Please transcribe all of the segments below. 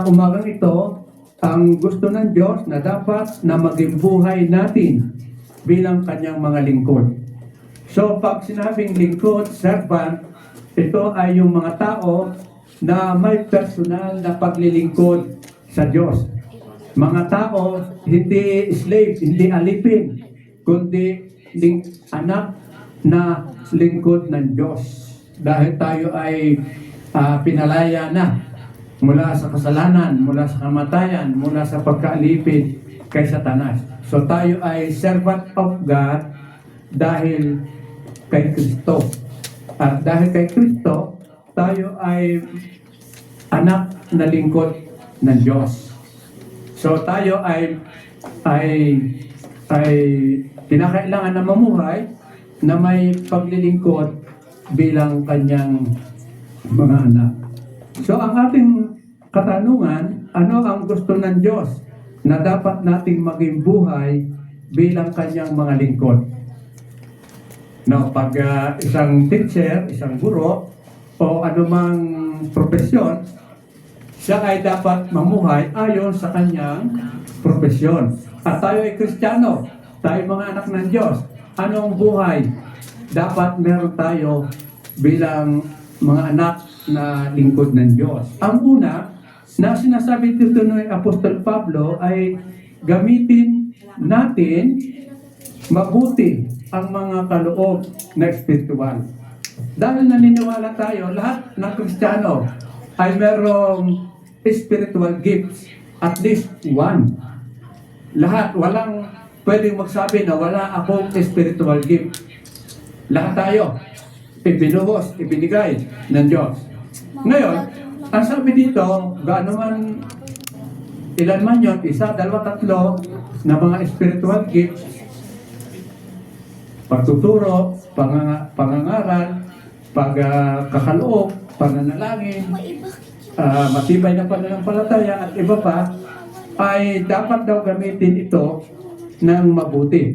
Umagang ito, ang gusto ng Diyos na dapat na maging buhay natin bilang kanyang mga lingkod. So pag sinabing lingkod, servant, ito ay yung mga tao na may personal na paglilingkod sa Diyos. Mga tao, hindi slave, hindi alipin, kundi anak na lingkod ng Diyos. Dahil tayo ay pinalaya na mula sa kasalanan, mula sa kamatayan, mula sa pagkaalipin kay Satanas. So tayo ay servant of God dahil kay Kristo. At dahil kay Kristo, tayo ay anak na lingkod ng Diyos. So tayo ay kinakailangan na mamuhay na may paglilingkod bilang kanyang mga anak. So ang ating katanungan, ano ang gusto ng Diyos na dapat nating maging buhay bilang kanyang mga lingkod? No, pag isang teacher, isang guro, o anumang profesyon, siya ay dapat mamuhay ayon sa kanyang profesyon. At tayo ay Kristiyano, tayo mga anak ng Diyos. Anong buhay dapat meron tayo bilang mga anak na lingkod ng Diyos? Ang una na sinasabi dito ng Apostol Pablo ay gamitin natin mabuti ang mga kaloob na espiritual. Dahil naniniwala tayo, lahat ng Kristiyano ay merong spiritual gifts, at least one. Lahat, walang pwedeng magsabi na wala akong spiritual gift. Lahat tayo ibinuhos, ibinigay ng Diyos. Ngayon, ang sabi dito, gaano man, ilan man yun, isa, dalawa, tatlo, na mga spiritual gifts, pagtuturo, pangangaral, pagkakaloob, pananalangin, matibay na pananampalataya, at iba pa, ay dapat daw gamitin ito ng mabuti.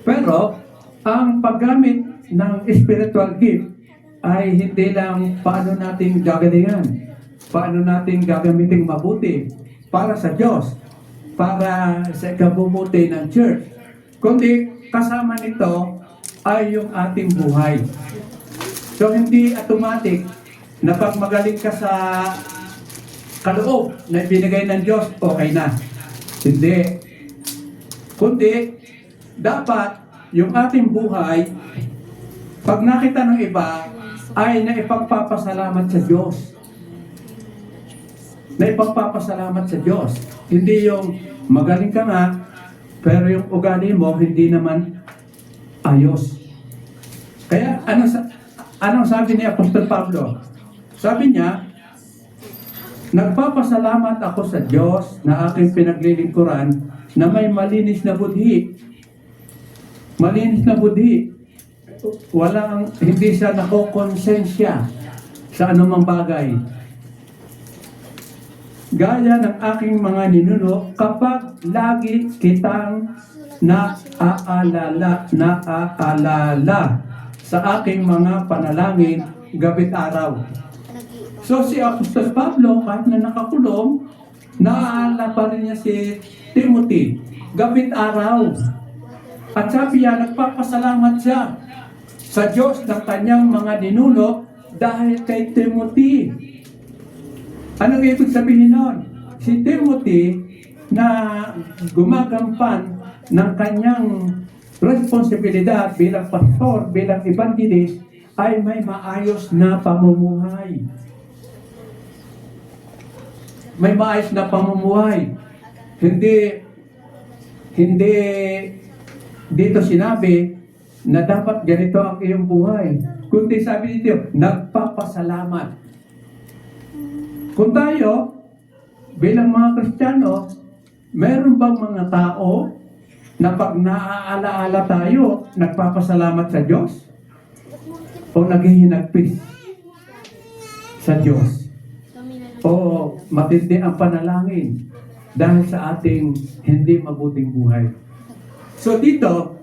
Pero, ang paggamit ng spiritual gift ay hindi lang paano natin gagalingan, paano natin gagamitin mabuti para sa Diyos, para sa ikabubuti ng church, kundi kasama nito ay yung ating buhay. So hindi automatic na pag magaling ka sa kaloob na binigay ng Diyos, okay na. Hindi. Kundi dapat yung ating buhay, pag nakita ng iba, ay naipagpapasalamat sa Diyos. Naipagpapasalamat sa Diyos. Hindi yung magaling ka nga, pero yung ugali mo hindi naman ayos. Kaya anong sabi ni Apostol Pablo? Sabi niya, nagpapasalamat ako sa Diyos na aking pinaglilingkuran na may malinis na budhi. Malinis na budhi. Hindi siya nakokonsensya sa anumang bagay. Gaya ng aking mga ninuno, kapag lagi kitang naaalala sa aking mga panalangin gabi't araw. So si Apostol Pablo, kahit na nakakulong, naaalala pa rin niya si Timothy gabi't araw. At sabi niya, nagpapasalamat siya sa Diyos ng kanyang mga ninuno dahil kay Timothy. Anong ibig sabihin nun? Si Timothy na gumagampan ng kanyang responsibilidad bilang pastor, bilang evangelist, ay may maayos na pamumuhay. May maayos na pamumuhay. Hindi dito sinabi na dapat ganito ang iyong buhay. Kundi sabi dito, nagpapasalamat. Kung tayo, bilang mga Kristiyano, meron bang mga tao na pag naaalaala tayo, nagpapasalamat sa Diyos? O naghihinagpis sa Diyos? O matindi ang panalangin dahil sa ating hindi mabuting buhay? So dito,